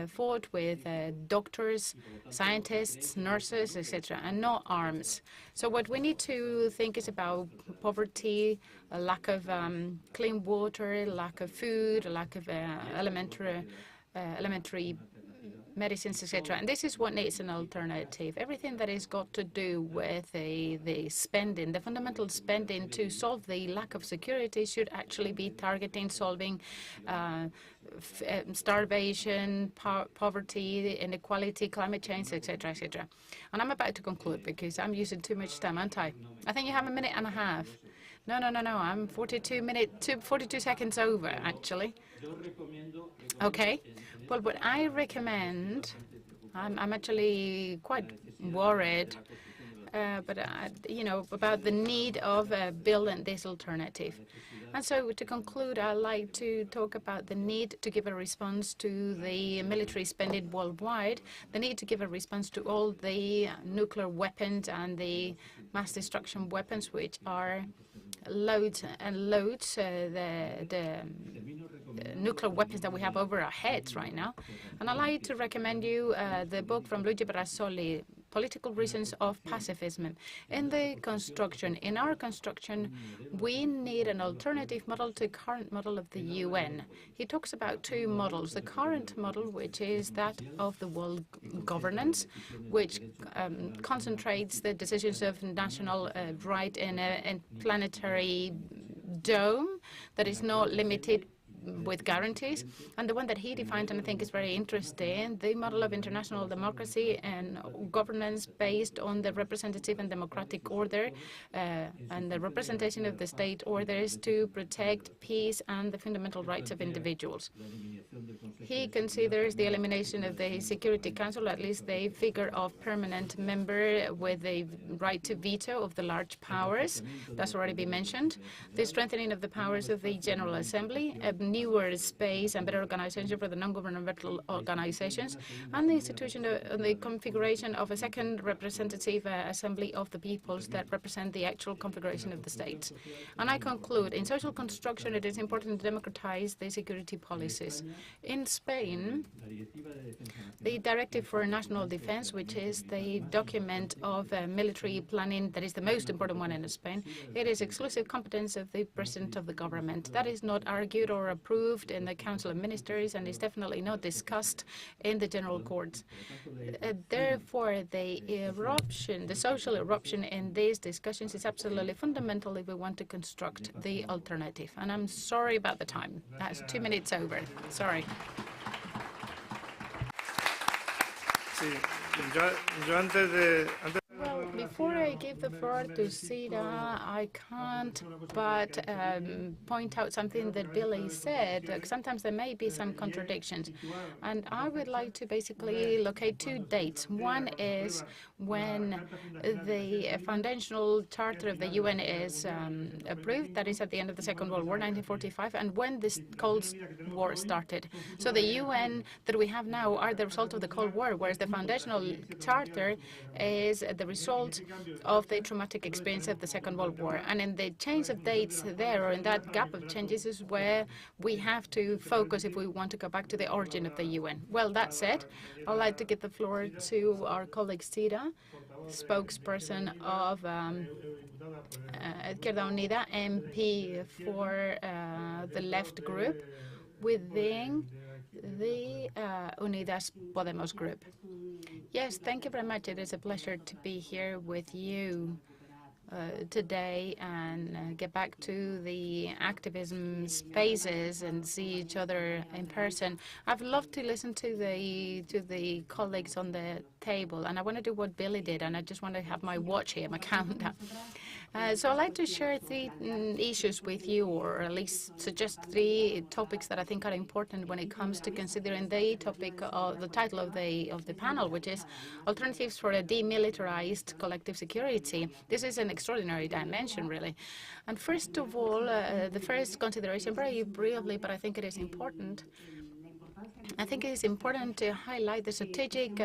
fought with doctors, scientists, nurses, etc., and not arms. So what we need to think is about poverty, a lack of clean water, lack of food, a lack of elementary medicines, etc. And this is what needs an alternative. Everything that has got to do with the spending, the fundamental spending to solve the lack of security should actually be targeting solving starvation, poverty, inequality, climate change, etc., etc. And I'm about to conclude because I'm using too much time, aren't I? I think you have a minute and a half. No, no, no, no. I'm 42 seconds over, actually. Okay. Well, what I recommend, I'm actually quite worried, about the need of building this alternative. And so to conclude, I'd like to talk about the need to give a response to the military spending worldwide, the need to give a response to all the nuclear weapons and the mass destruction weapons, which are loads and loads, the nuclear weapons that we have over our heads right now. And I'd like to recommend you the book from Luigi Brasoli, Political Reasons of Pacifism. In our construction, we need an alternative model to the current model of the UN. He talks about two models. The current model, which is that of the world governance, which concentrates the decisions of national right in a planetary dome that is not limited with guarantees, and the one that he defined, and I think is very interesting, the model of international democracy and governance based on the representative and democratic order and the representation of the state orders to protect peace and the fundamental rights of individuals. He considers the elimination of the Security Council, at least the figure of permanent member with the right to veto of the large powers. That's already been mentioned. The strengthening of the powers of the General Assembly, a newer space and better organization for the non-governmental organizations, and the institution of the configuration of a second representative assembly of the peoples that represent the actual configuration of the states. And I conclude, in social construction, it is important to democratize the security policies. In Spain, the Directive for National Defense, which is the document of military planning that is the most important one in Spain, it is exclusive competence of the President of the government. That is not argued or approved in the Council of Ministers and is definitely not discussed in the General Courts. Therefore, the social eruption in these discussions is absolutely fundamental if we want to construct the alternative. And I'm sorry about the time. That's 2 minutes over. Sorry. Well, before I give the floor to Sira, I can't but point out something that Willy said. Sometimes there may be some contradictions. And I would like to basically locate two dates. One is when the foundational charter of the UN is approved, that is at the end of the Second World War, 1945, and when this Cold War started. So the UN that we have now are the result of the Cold War, whereas the foundational charter is the result of the traumatic experience of the Second World War. And in the change of dates there, or in that gap of changes, is where we have to focus if we want to go back to the origin of the UN. Well, that said, I'd like to give the floor to our colleague Sira, spokesperson of Izquierda Unida, MP for the left group within the Unidas Podemos group. Yes, thank you very much. It is a pleasure to be here with you today and get back to the activism spaces and see each other in person. I've loved to listen to the colleagues on the table, and I want to do what Willy did, and I just want to have my watch here, my countdown. So I'd like to share three issues with you, or at least suggest three topics that I think are important when it comes to considering the topic of the title of the panel, which is Alternatives for a Demilitarized Collective Security. This is an extraordinary dimension, really. And first of all, the first consideration, very briefly, but I think it is important. I think it is important to highlight the strategic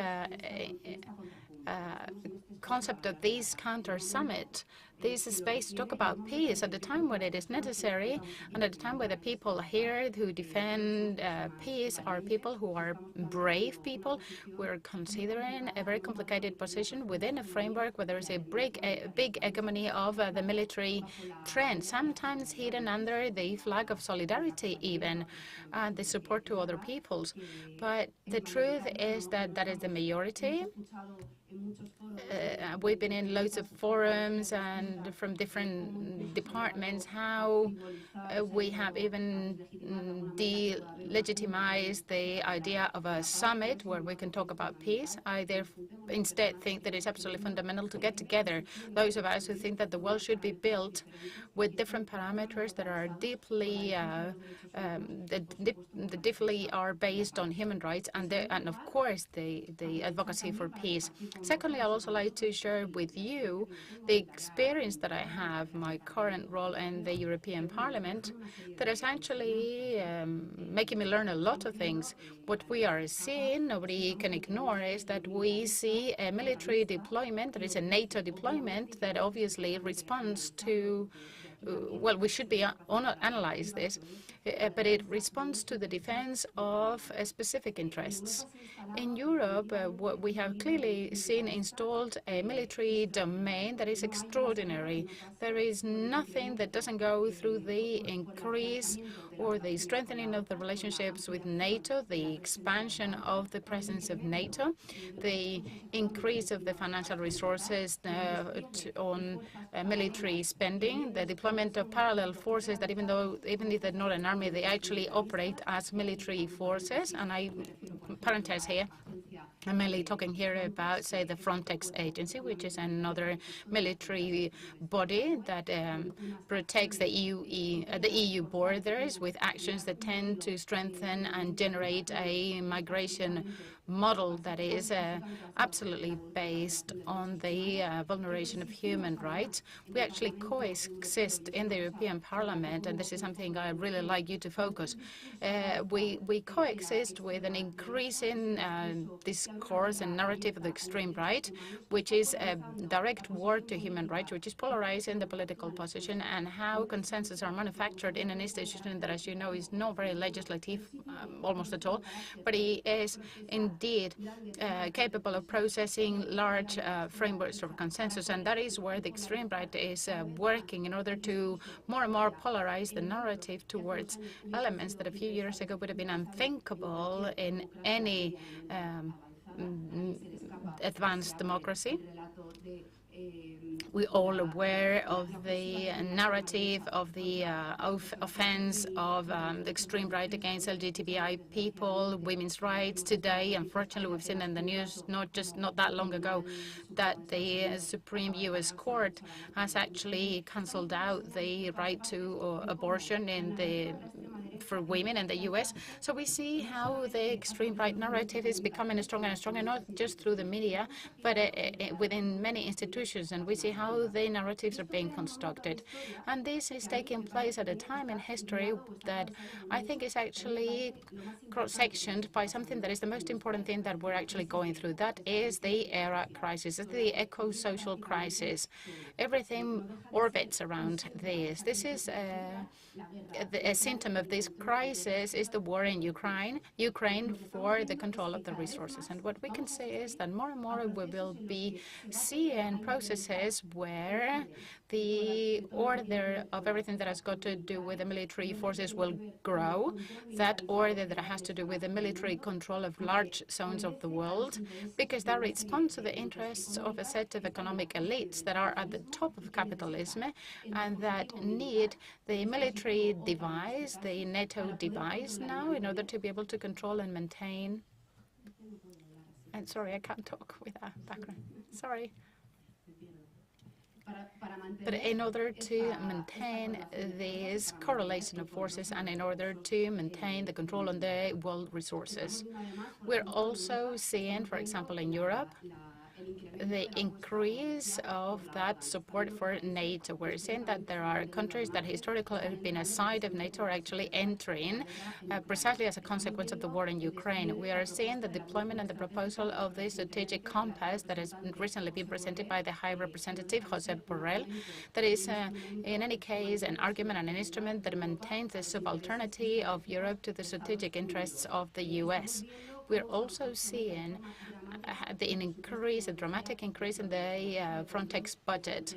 concept of this counter summit. This is space to talk about peace at the time when it is necessary, and at the time when the people here who defend peace are people who are brave people. We're considering a very complicated position within a framework where there is a big hegemony of the military trend, sometimes hidden under the flag of solidarity even, and the support to other peoples. But the truth is that that is the majority. We've been in loads of forums and from different departments how we have even delegitimized the idea of a summit where we can talk about peace. I instead think that it's absolutely fundamental to get together those of us who think that the world should be built with different parameters that are deeply that deeply are based on human rights and of course the advocacy for peace. Secondly, I'd also like to share with you the experience that I have, my current role in the European Parliament, that is actually making me learn a lot of things. What we are seeing, nobody can ignore, is that we see a military deployment, that is a NATO deployment, that obviously responds to well, we should be analyze this, but it responds to the defense of specific interests. In Europe, what we have clearly seen installed a military domain that is extraordinary. There is nothing that doesn't go through the increase or the strengthening of the relationships with NATO, the expansion of the presence of NATO, the increase of the financial resources on military spending, the deployment of parallel forces that even if they're not an army, they actually operate as military forces. And I parenthese here, I'm mainly talking here about, say, the Frontex agency, which is another military body that protects the EU borders with actions that tend to strengthen and generate a migration model that is absolutely based on the vulneration of human rights. We actually coexist in the European Parliament, and this is something I really like you to focus. We coexist with an increasing discourse and narrative of the extreme right, which is a direct war to human rights, which is polarizing the political position, and how consensus are manufactured in an institution that, as you know, is not very legislative, almost at all, but it is indeed capable of processing large frameworks of consensus, and that is where the extreme right is working in order to more and more polarize the narrative towards elements that a few years ago would have been unthinkable in any advanced democracy. We're all aware of the narrative of the offense of the extreme right against LGBTI people, women's rights. Today, unfortunately, we've seen in the news not that long ago that the Supreme U.S. Court has actually cancelled out the right to abortion for women in the U.S. So we see how the extreme right narrative is becoming stronger and stronger, not just through the media, but within many institutions. And we see how the narratives are being constructed. And this is taking place at a time in history that I think is actually cross-sectioned by something that is the most important thing that we're actually going through. That is the era crisis, the eco-social crisis. Everything orbits around this. This is a symptom of this crisis is the war in Ukraine for the control of the resources. And what we can say is that more and more we will be seeing processes where the order of everything that has got to do with the military forces will grow. That order that has to do with the military control of large zones of the world, because that responds to the interests of a set of economic elites that are at the top of capitalism and that need the military device, the NATO device now, in order to be able to control and maintain. And sorry, I can't talk with that background. Sorry. But in order to maintain this correlation of forces and in order to maintain the control on the world resources, we're also seeing, for example, in Europe, the increase of that support for NATO. We're seeing that there are countries that historically have been a side of NATO are actually entering precisely as a consequence of the war in Ukraine. We are seeing the deployment and the proposal of the strategic compass that has recently been presented by the High Representative, Josep Borrell, that is, in any case, an argument and an instrument that maintains the subalternity of Europe to the strategic interests of the U.S. We're also seeing a dramatic increase in the Frontex budget,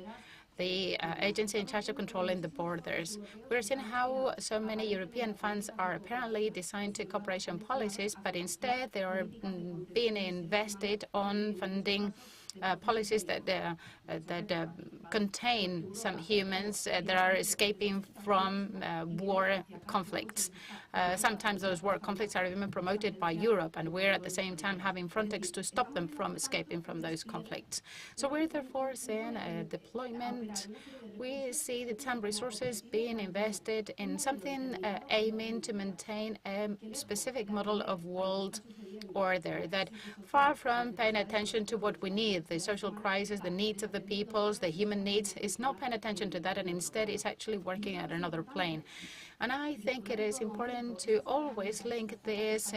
the agency in charge of controlling the borders. We're seeing how so many European funds are apparently designed to cooperation policies, but instead they are being invested on funding policies that contain some humans that are escaping from war conflicts. Sometimes those war conflicts are even promoted by Europe, and we're at the same time having Frontex to stop them from escaping from those conflicts. So we're therefore seeing deployment. We see that some resources being invested in something aiming to maintain a specific model of world order that, far from paying attention to what we need, the social crisis, the needs of the peoples, the human needs, is not paying attention to that, and instead is actually working at another plane. And I think it is important to always link this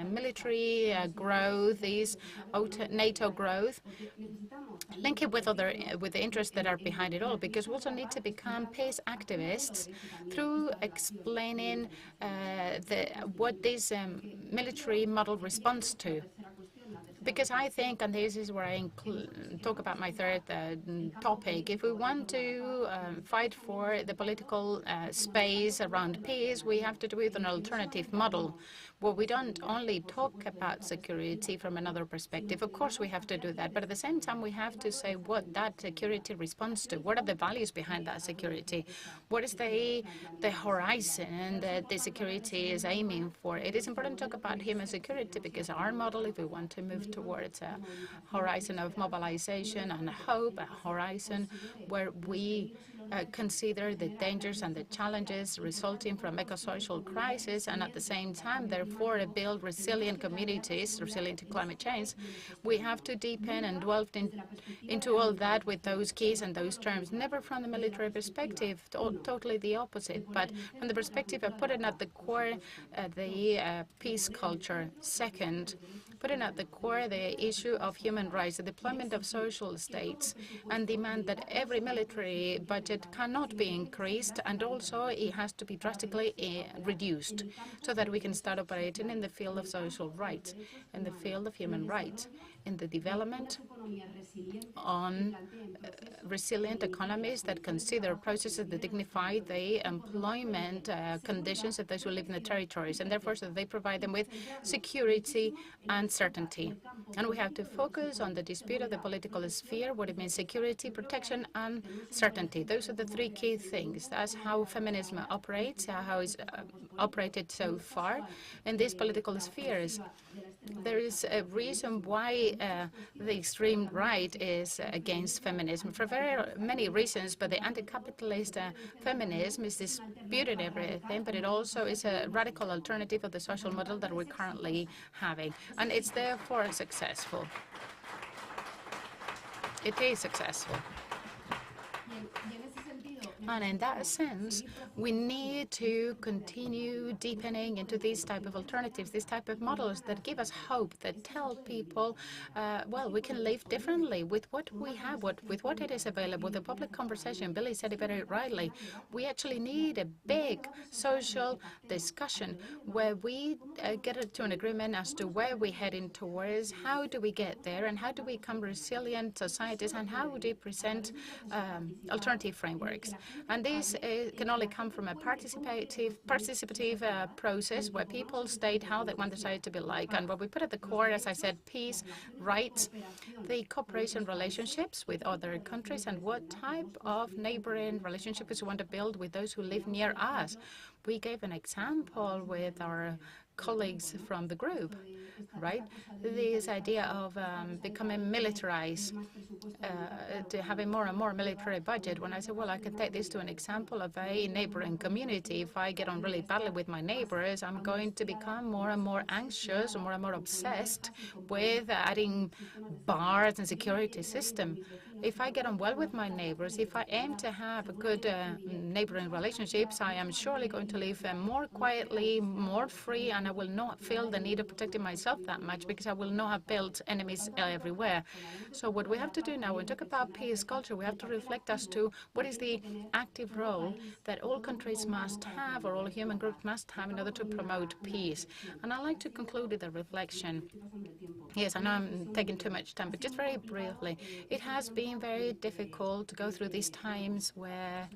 military growth, this NATO growth, link it with the interests that are behind it all, because we also need to become peace activists through explaining what this military model responds to. Because I think, and this is where I talk about my third topic, if we want to fight for the political space around peace, we have to do it with an alternative model, where we don't only talk about security from another perspective. Of course, we have to do that, but at the same time, we have to say what that security responds to. What are the values behind that security? What is the horizon that the security is aiming for? It is important to talk about human security, because our model, if we want to move towards a horizon of mobilization and hope, a horizon where we consider the dangers and the challenges resulting from eco-social crisis, and at the same time, therefore, build resilient communities, resilient to climate change, we have to deepen and delve into all that with those keys and those terms, never from the military perspective, totally the opposite, but from the perspective of putting at the core the peace culture. Second, putting at the core the issue of human rights, the deployment of social states, and demand that every military budget cannot be increased, and also it has to be drastically reduced, so that we can start operating in the field of social rights, in the field of human rights, in the development on resilient economies that consider processes that dignify the employment conditions of those who live in the territories, and therefore so that they provide them with security and certainty. And we have to focus on the dispute of the political sphere, what it means: security, protection, and certainty. Those are the three key things. That's how feminism operates, how it's operated so far in these political spheres. There is a reason why the extreme right is against feminism, for very many reasons, but the anti-capitalist feminism is disputing everything, but it also is a radical alternative of the social model that we're currently having, and it's therefore successful. It is successful. And in that sense, we need to continue deepening into these type of alternatives, these type of models that give us hope, that tell people, well, we can live differently with what we have, with what it is available. The public conversation, Willy said it very rightly, we actually need a big social discussion where we get to an agreement as to where we're heading towards, how do we get there, and how do we become resilient societies, and how do we present alternative frameworks. And this can only come from a participative process where people state how they want the society to be like. And what we put at the core, as I said, peace, rights, the cooperation relationships with other countries, and what type of neighboring relationships we want to build with those who live near us. We gave an example with our colleagues from the group, right? This idea of becoming militarized, to having more and more military budget. When I said, well, I can take this to an example of a neighboring community. If I get on really badly with my neighbors, I'm going to become more and more anxious, or more and more obsessed with adding bars and security system. If I get on well with my neighbors, if I aim to have a good neighboring relationships, I am surely going to live more quietly, more free, and I will not feel the need of protecting myself that much, because I will not have built enemies everywhere. So what we have to do now, when we talk about peace culture, we have to reflect as to what is the active role that all countries must have, or all human groups must have, in order to promote peace. And I'd like to conclude with a reflection. Yes, I know I'm taking too much time, but just very briefly, it has been very difficult to go through these times where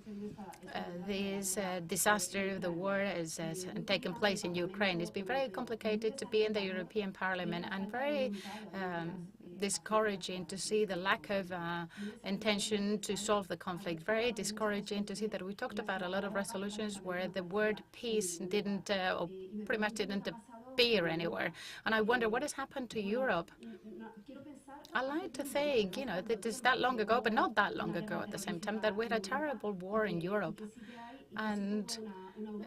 this disaster of the war has taken place in Ukraine. It's been very complicated to be in the European Parliament, and very discouraging to see the lack of intention to solve the conflict. Very discouraging to see that we talked about a lot of resolutions where the word peace didn't, or pretty much didn't appear anywhere. And I wonder what has happened to Europe. I like to think, that it's that long ago, but not that long ago at the same time, that we had a terrible war in Europe. And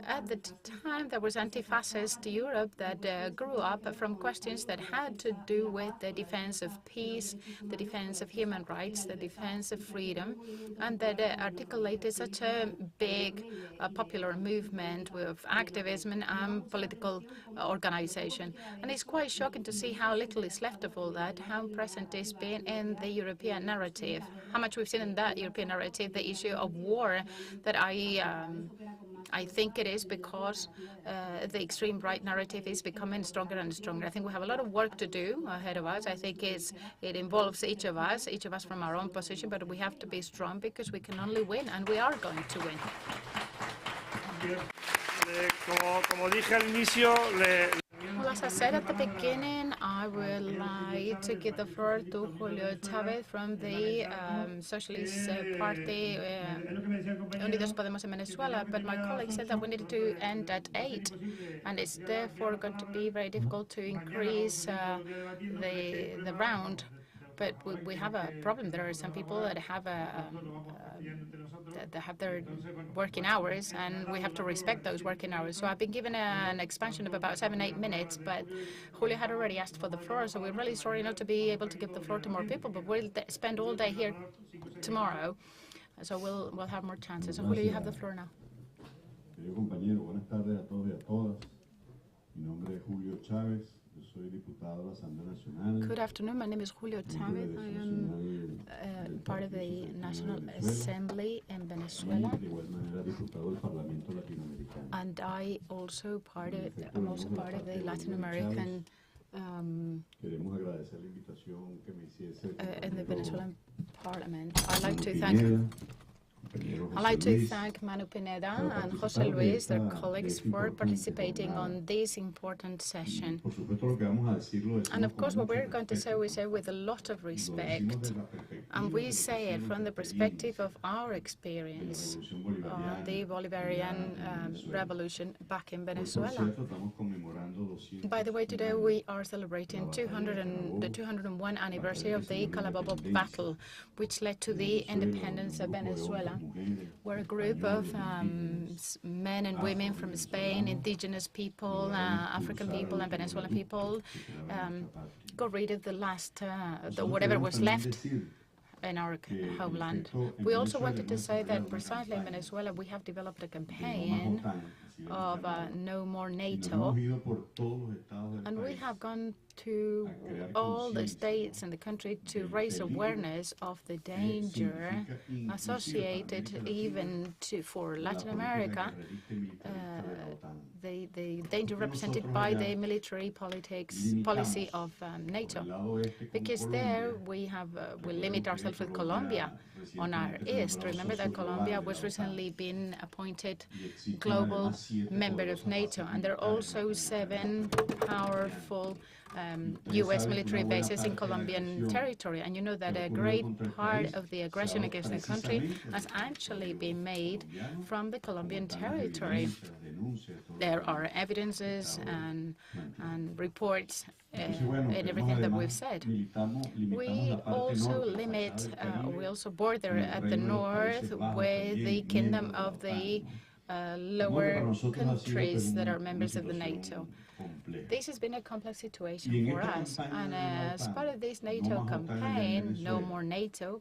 at the time, there was anti-fascist Europe that grew up from questions that had to do with the defense of peace, the defense of human rights, the defense of freedom, and that articulated such a big popular movement with activism and political organization. And it's quite shocking to see how little is left of all that, how present it's been in the European narrative, how much we've seen in that European narrative, the issue of war, that I think it is because the extreme right narrative is becoming stronger and stronger. I think we have a lot of work to do ahead of us. I think it involves each of us from our own position, but we have to be strong because we can only win, and we are going to win. Well, as I said at the beginning, I would like to give the floor to Julio Chavez from the Socialist Party, Unidas, Podemos in Venezuela, but my colleague said that we needed to end at 8, and it's therefore going to be very difficult to increase the round. But we have a problem. There are some people that have their working hours, and we have to respect those working hours. So I've been given an expansion of about 7-8 minutes, but Julio had already asked for the floor, so we're really sorry not to be able to give the floor to more people, but we'll spend all day here tomorrow, so we'll have more chances. So Julio, you have the floor now. Buenas tardes a todos y a todas. Mi nombre es Julio Chávez. Good afternoon. My name is Julio Chavez. I am part of the National Assembly in Venezuela, and I'm also part of the Latin American in the Venezuelan Parliament. I'd like to thank Manu Pineda and José Luis, their colleagues, for participating on this important session. And of course, what we're going to say, we say with a lot of respect, and we say it from the perspective of our experience on the Bolivarian revolution back in Venezuela. By the way, today we are celebrating the 201 anniversary of the Carabobo battle, which led to the independence of Venezuela, where a group of men and women from Spain, indigenous people, African people, and Venezuelan people got rid of the last, whatever was left in our homeland. We also wanted to say that precisely in Venezuela we have developed a campaign of no more NATO, and we have gone to all the states in the country to raise awareness of the danger associated even for Latin America, the danger represented by the military policy of NATO, because there we limit ourselves with Colombia on our east. Remember that Colombia was recently been appointed global member of NATO, and there are also 7 powerful U.S. military bases in Colombian territory. And you know that a great part of the aggression against the country has actually been made from the Colombian territory. There are evidences and reports in everything that we've said. We also we also border at the north with the Kingdom of the lower countries that are members of the NATO. This has been a complex situation for us, and as part of this NATO campaign, No More NATO,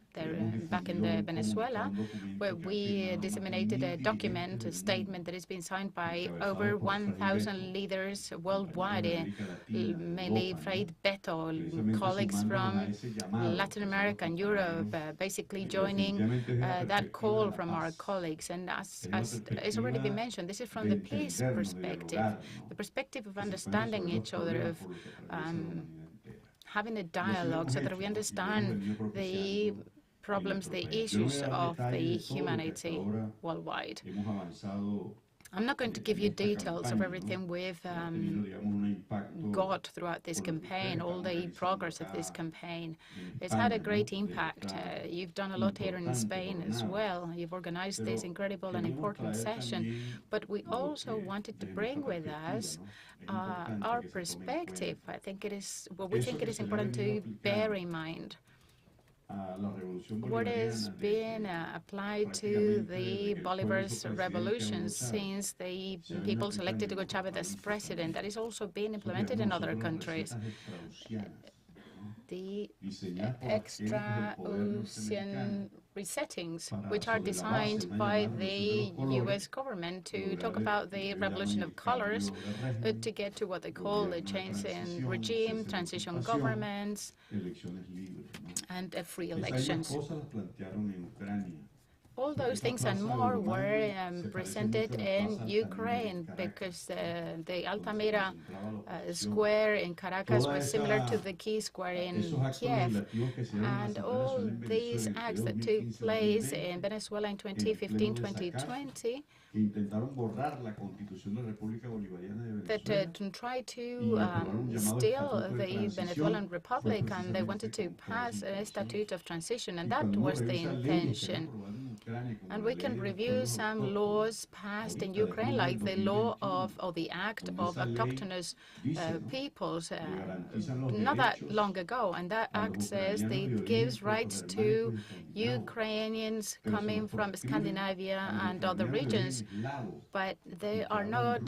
back in Venezuela, where we disseminated a document, a statement that has been signed by over 1,000 leaders worldwide, mainly Fred Beto, colleagues from Latin America and Europe, basically joining that call from our colleagues. And as it's already been mentioned, this is from the peace perspective, the perspective of understanding each other, of having a dialogue so that we understand the problems, the issues of the humanity worldwide. I'm not going to give you details of everything we've got throughout this campaign, all the progress of this campaign. It's had a great impact. You've done a lot here in Spain as well. You've organized this incredible and important session. But we also wanted to bring with us our perspective. I think it is what we think it is important to bear in mind. What is being applied to the Bolivar's revolution since the people selected Hugo Chavez as president. That is also being implemented in other countries. The extra-ocean resettings, which are designed by the U.S. government to talk about the revolution of colors, to get to what they call the change in regime, transition governments, and free elections. All those things and more were presented in Ukraine because the Altamira square in Caracas was similar to the Key Square in Kiev. And all these acts that took place in Venezuela in 2015-2020 that tried to steal the Venezuelan Republic, and they wanted to pass a statute of transition, and that was the intention. And we can review some laws passed in Ukraine, like the law of, or the Act of Autochthonous Peoples, not that long ago. And that act says that it gives rights to Ukrainians coming from Scandinavia and other regions, but they are not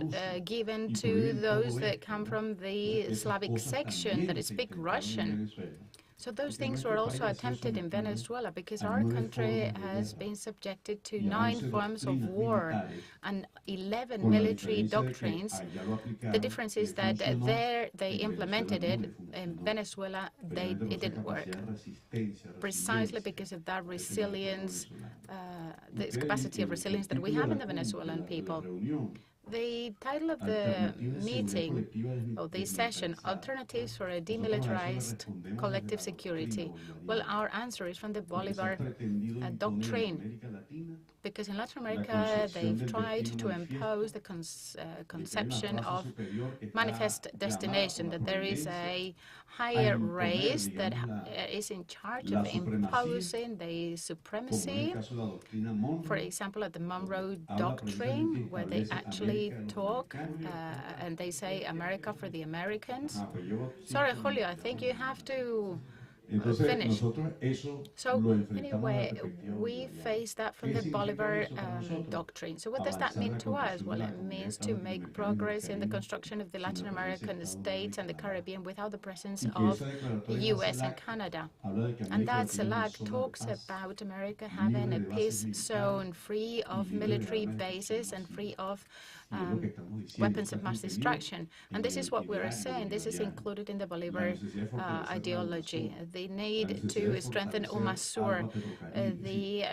given to those that come from the Slavic section that speak Russian. So those things were also attempted in Venezuela because our country has been subjected to 9 forms of war and 11 military doctrines. The difference is that there they implemented it. In Venezuela, it didn't work, precisely because of that resilience, this capacity of resilience that we have in the Venezuelan people. The title of the meeting, of this session, Alternatives for a Demilitarized Collective Security. Well, our answer is from the Bolivar doctrine, because in Latin America they've tried to impose the conception of manifest destination, that there is a higher race that is in charge of imposing the supremacy. For example, at the Monroe Doctrine, where they actually talk and they say America for the Americans. Sorry, Julio, I think you have to finish. So anyway, we face that from the Bolivar doctrine. So what does that mean to us? Well, it means to make progress in the construction of the Latin American states and the Caribbean without the presence of the U.S. and Canada. And that CELAC talks about America having a peace zone free of military bases and free of weapons of mass destruction. And this is what we're saying. This is included in the Bolivar ideology. The need to strengthen UMASUR, the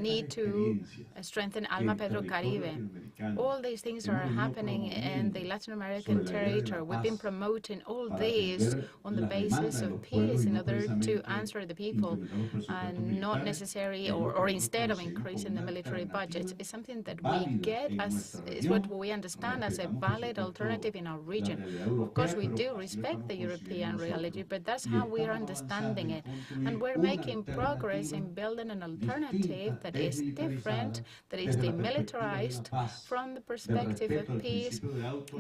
need to strengthen Alma Pedro Caribe. All these things are happening in the Latin American territory. We've been promoting all these on the basis of peace in order to answer the people, and not necessarily, or instead of increasing the military budgets. It's something that we get as, is what we understand as a valid alternative in our region. Of course, we do respect the European reality, but that's how we are understanding it. And we're making progress in building an alternative that is different, that is demilitarized from the perspective of peace,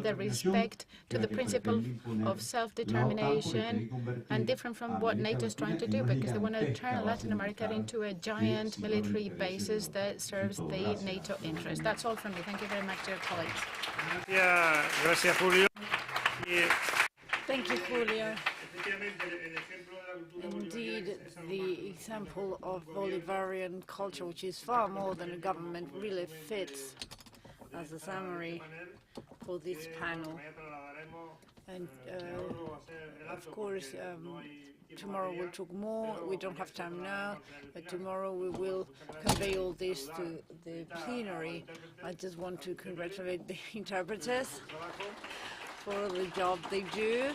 the respect to the principle of self-determination, and different from what NATO is trying to do, because they want to turn Latin America into a giant military basis that serves the NATO interest. That's all from me. Thank you very much, dear colleagues. Gracias, Julio. Thank you, Julio. Indeed, the example of Bolivarian culture, which is far more than a government, really fits as a summary for this panel. And of course, tomorrow we'll talk more. We don't have time now, but tomorrow we will convey all this to the plenary. I just want to congratulate the interpreters for the job they do.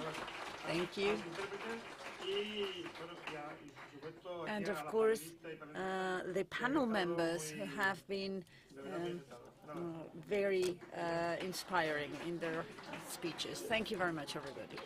Thank you. And of course, the panel members who have been very inspiring in their speeches. Thank you very much, everybody.